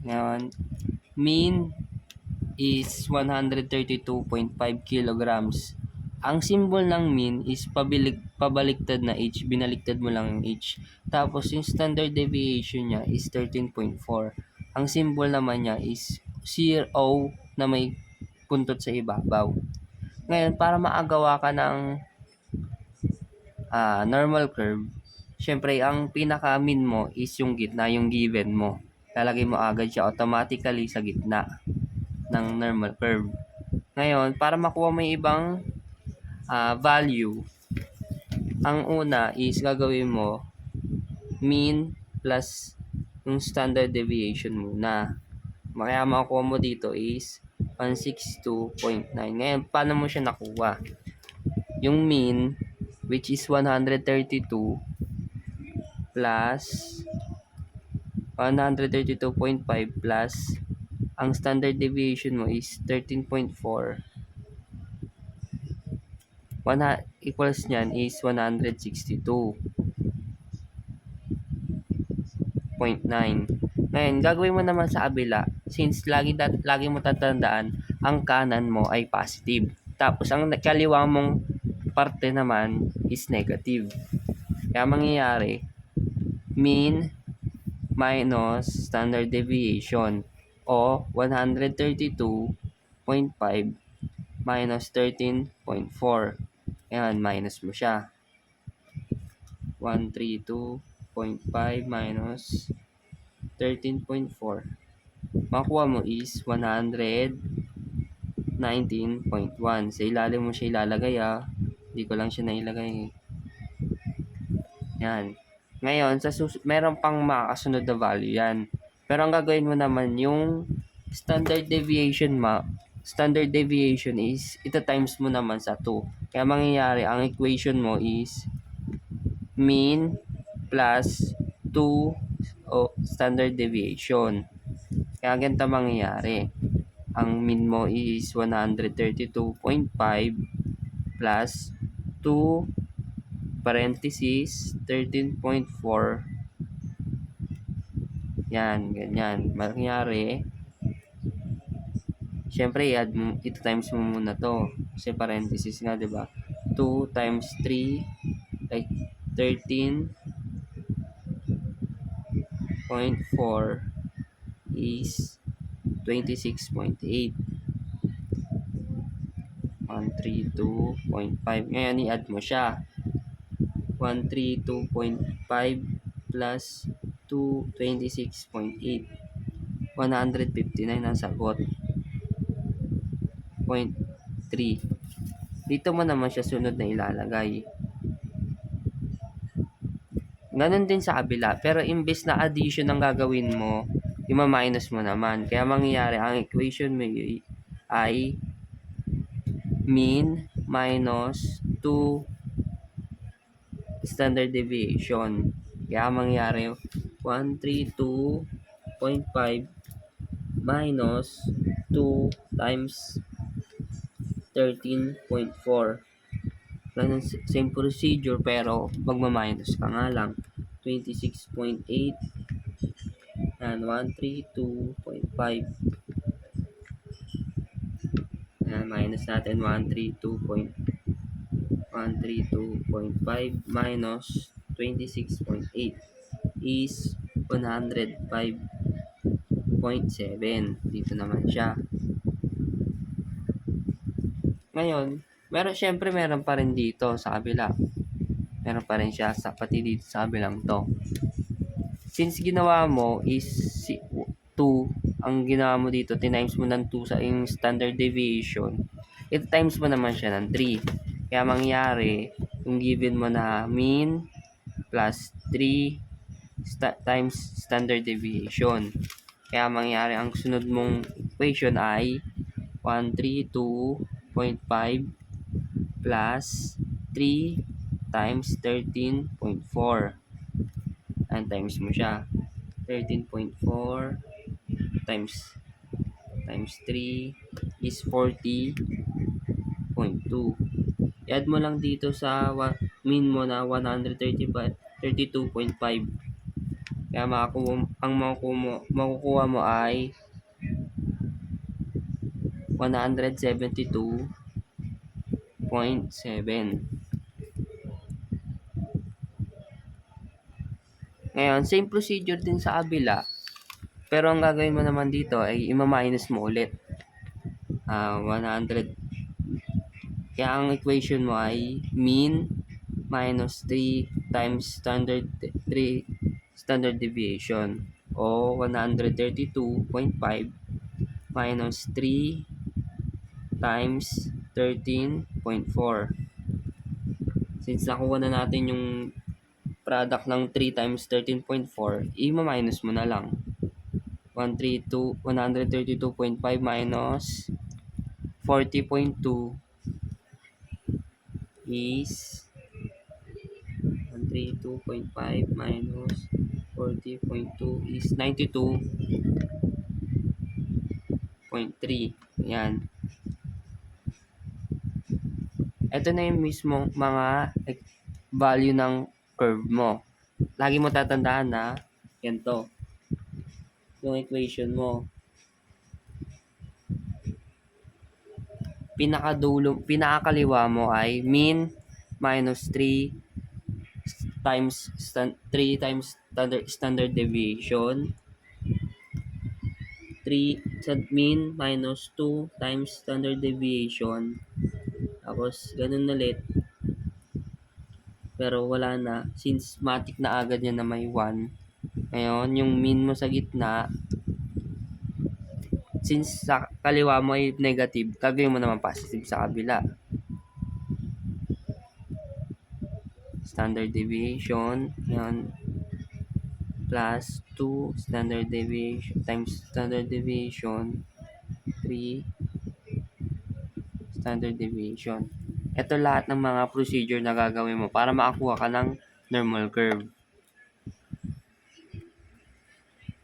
Ngayon, mean is 132.5 kilograms. Ang symbol ng mean is pabaliktad na h, binaliktad mo lang yung h. Tapos yung standard deviation niya is 13.4. Ang symbol naman niya is 0 na may puntot sa ibabaw. Ngayon, para maagawa ka ng normal curve, syempre ang pinaka-mean mo is yung gitna, yung given mo. Lalagay mo agad siya automatically sa gitna ng normal curve. Ngayon, para makuha mo yung ibang value, ang una is gagawin mo mean plus yung standard deviation muna. Kaya makukuha mo dito is 162.9. Ngayon, paano mo siya nakuha? Yung mean, which is 132 plus 132.5 plus ang standard deviation mo is 13.4. Equals niyan is 162.9. Ngayon, gagawin mo naman sa kabila, since lagi mo tatandaan, ang kanan mo ay positive. Tapos, ang kaliwa mong parte naman is negative. Kaya mangyayari, mean minus standard deviation o 132.5 minus 13.4. Ayan, minus mo siya. 132.5 minus 13.4. Makuha mo is 119.1. Sa ilalim mo siya ilalagay Hindi ko lang siya nailagay. Yan. Ngayon, meron pang makakasunod na value yan. Pero ang gagawin mo naman, yung standard deviation is, ito times mo naman sa 2. Kaya mangyayari, ang equation mo is mean plus 2 standard deviation. Kaya ganito mangyayari. Ang mean mo is 132.5 plus 2 parenthesis 13.4. Yan, ganyan. Mangyayari, syempre, i-add mo, ito times mo muna to. Kasi parenthesis nga, di ba? 2 times 3, like 13.4 is 26.8. 132.5. Ngayon, i-add mo siya. 132.5 plus 226.8. 159 ang sagot. 0.3. Dito mo naman siya sunod na ilalagay. Ganon din sa kabila. Pero imbes na addition ang gagawin mo, i-minus mo naman. Kaya mangyayari, ang equation mo ay mean minus 2 standard deviation. Kaya mangyayari 132.5 minus 2 times 13.4. Ganun, same procedure pero magma-minus ka nga lang. 26.8 and 132.5. Ayan, minus natin 132.5 minus 26.8 is 105.7. Dito naman siya. Ngayon, meron pa rin dito sa kabila. Meron pa rin siya pati dito sa kabilang to. Since ginawa mo is 2, ang ginawa mo dito, tinimes mo ng 2 sa yung standard deviation, ito times mo naman siya ng 3. Kaya mangyari, yung given mo na mean plus 3 times standard deviation. Kaya mangyari, ang sunod mong equation ay 132.5 plus 3 times 13.4. And times mo siya. 13.4 times 3 is 40.2. I-add mo lang dito sa mean mo na 132.5. Kaya makukuha mo ay 172.7. Ngayon, same procedure din sa kabila. Pero ang gagawin mo naman dito ay ima-minus mo ulit. 100. Kaya ang equation mo ay mean minus 3 times standard deviation o 132.5 minus 3 times 13.4. Since nakuha na natin yung product ng 3 times 13.4, i-minus mo na lang. 132.5 minus 40.2 is 132.5 minus 40.2 is 92.3. Yan. Ito na yung mismo mga value ng curve mo. Lagi mo tatandaan na yan to. Yung equation mo. Pinakakaliwa mo ay mean minus 3 times standard deviation. 3 mean minus 2 times standard deviation. Tapos ganun ulit. Pero wala na since matik na agad yan na may 1. Ngayon, yung mean mo sa gitna, since sa kaliwa mo ay negative, gagawin mo naman positive sa kabila. Standard deviation, yan, plus 2 standard deviation times standard deviation 3 standard deviation. Ito lahat ng mga procedure na gagawin mo para makakuha ka ng normal curve.